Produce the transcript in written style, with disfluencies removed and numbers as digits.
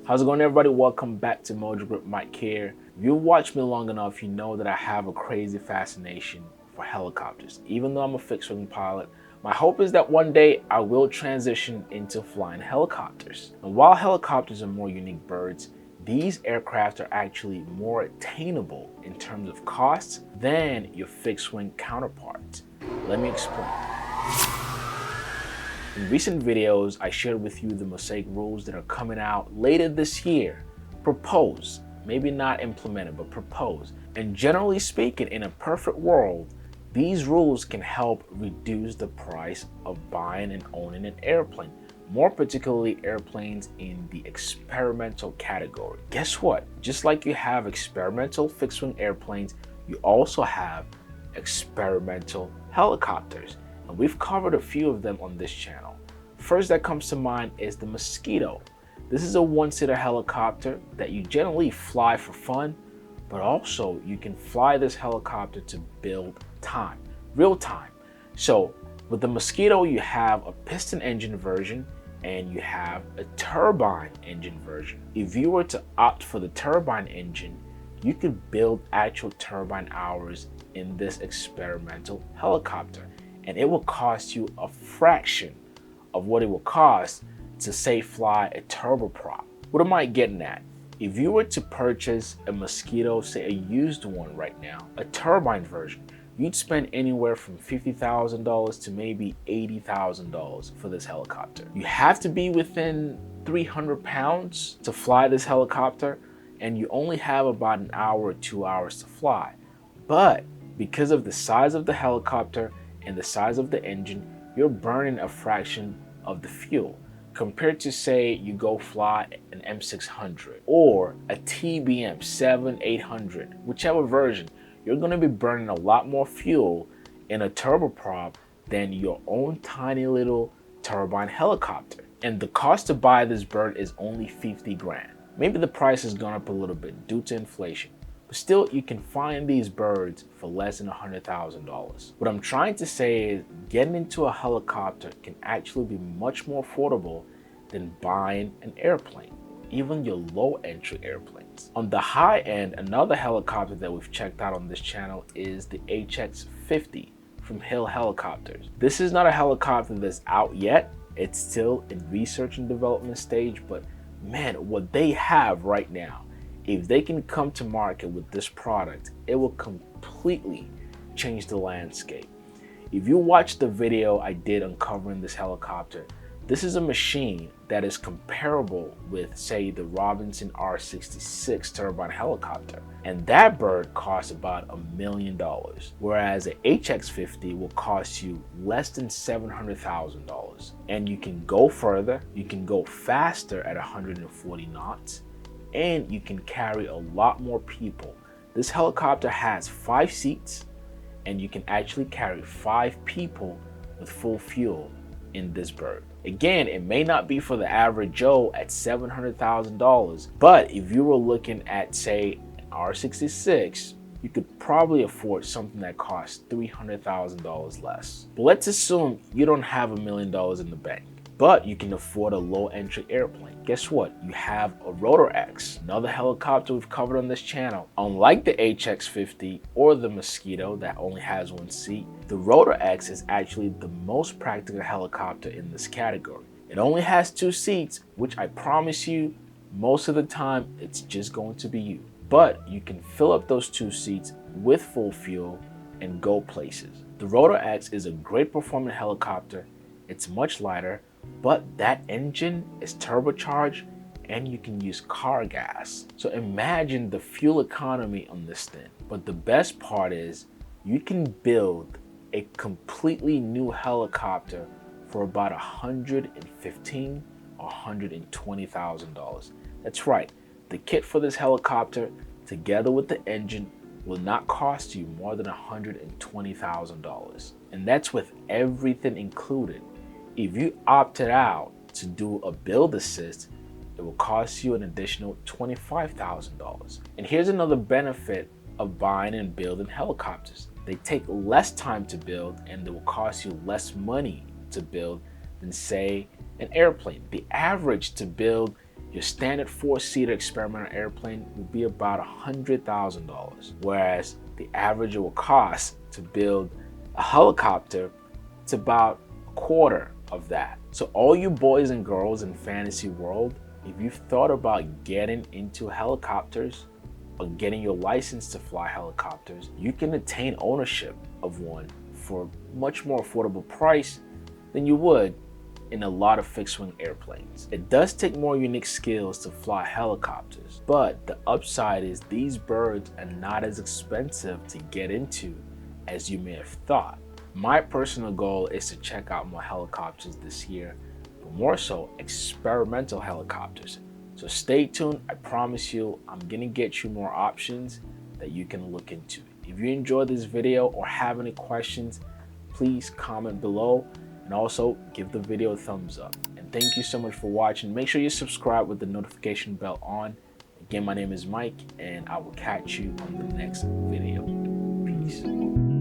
How's it going, everybody? Welcome back to Mojo Grip. Mike here. If you've watched me long enough, you know that I have a crazy fascination for helicopters. Even though I'm a fixed-wing pilot, my hope is that one day I will transition into flying helicopters. And while helicopters are more unique birds, these aircraft are actually more attainable in terms of costs than your fixed-wing counterparts. Let me explain. In recent videos, I shared with you the Mosaic rules that are coming out later this year. Proposed, maybe not implemented, but proposed. And generally speaking, in a perfect world, these rules can help reduce the price of buying and owning an airplane, more particularly airplanes in the experimental category. Guess what? Just like you have experimental fixed-wing airplanes, you also have experimental helicopters. And we've covered a few of them on this channel. First that comes to mind is the Mosquito. This is a one-seater helicopter that you generally fly for fun, but also you can fly this helicopter to build time, real time. So with the Mosquito, you have a piston engine version and you have a turbine engine version. If you were to opt for the turbine engine, you could build actual turbine hours in this experimental helicopter. And it will cost you a fraction of what it will cost to, say, fly a turboprop. What am I getting at? If you were to purchase a Mosquito, say a used one right now, a turbine version, you'd spend anywhere from $50,000 to maybe $80,000 for this helicopter. You have to be within 300 pounds to fly this helicopter, and you only have about an hour or 2 hours to fly. But because of the size of the helicopter and the size of the engine, you're burning a fraction of the fuel compared to, say, you go fly an M600 or a TBM 7-800, whichever version. You're going to be burning a lot more fuel in a turboprop than your own tiny little turbine helicopter. And the cost to buy this bird is only 50 grand. Maybe the price has gone up a little bit due to inflation. But still, you can find these birds for less than $100,000. What I'm trying to say is getting into a helicopter can actually be much more affordable than buying an airplane, even your low entry airplanes. On the high end, another helicopter that we've checked out on this channel is the HX50 from Hill Helicopters. This is not a helicopter that's out yet. It's still in research and development stage, but man, what they have right now, if they can come to market with this product, it will completely change the landscape. If you watch the video I did uncovering this helicopter, this is a machine that is comparable with, say, the Robinson R66 turbine helicopter. And that bird costs about $1 million, whereas an HX50 will cost you less than $700,000. And you can go further, you can go faster at 140 knots, and you can carry a lot more people. This helicopter has 5 seats, and you can actually carry 5 people with full fuel in this bird. Again, it may not be for the average Joe at $700,000, but if you were looking at, say, an R66, you could probably afford something that costs $300,000 less. But let's assume you don't have $1 million in the bank, but you can afford a low entry airplane. Guess what? You have a Rotor X, another helicopter we've covered on this channel. Unlike the HX50 or the Mosquito that only has 1 seat, the Rotor X is actually the most practical helicopter in this category. It only has 2 seats, which I promise you, most of the time, it's just going to be you. But you can fill up those 2 seats with full fuel and go places. The Rotor X is a great performing helicopter. It's much lighter, but that engine is turbocharged and you can use car gas. So imagine the fuel economy on this thing. But the best part is you can build a completely new helicopter for about $115,000 or $120,000. That's right, the kit for this helicopter together with the engine will not cost you more than $120,000. And that's with everything included. If you opted out to do a build assist, it will cost you an additional $25,000. And here's another benefit of buying and building helicopters. They take less time to build and they will cost you less money to build than, say, an airplane. The average to build Your standard 4-seater experimental airplane would be about $100,000, whereas the average it will cost to build a helicopter, it's about a quarter of that. So all you boys and girls in fantasy world, if you've thought about getting into helicopters or getting your license to fly helicopters, you can attain ownership of one for a much more affordable price than you would in a lot of fixed-wing airplanes. It does take more unique skills to fly helicopters, but the upside is these birds are not as expensive to get into as you may have thought. My personal goal is to check out more helicopters this year, but more so experimental helicopters. So stay tuned. I promise you, I'm gonna get you more options that you can look into. If you enjoyed this video or have any questions, please comment below and also give the video a thumbs up. And thank you so much for watching. Make sure you subscribe with the notification bell on. Again, my name is Mike, and I will catch you on the next video. Peace.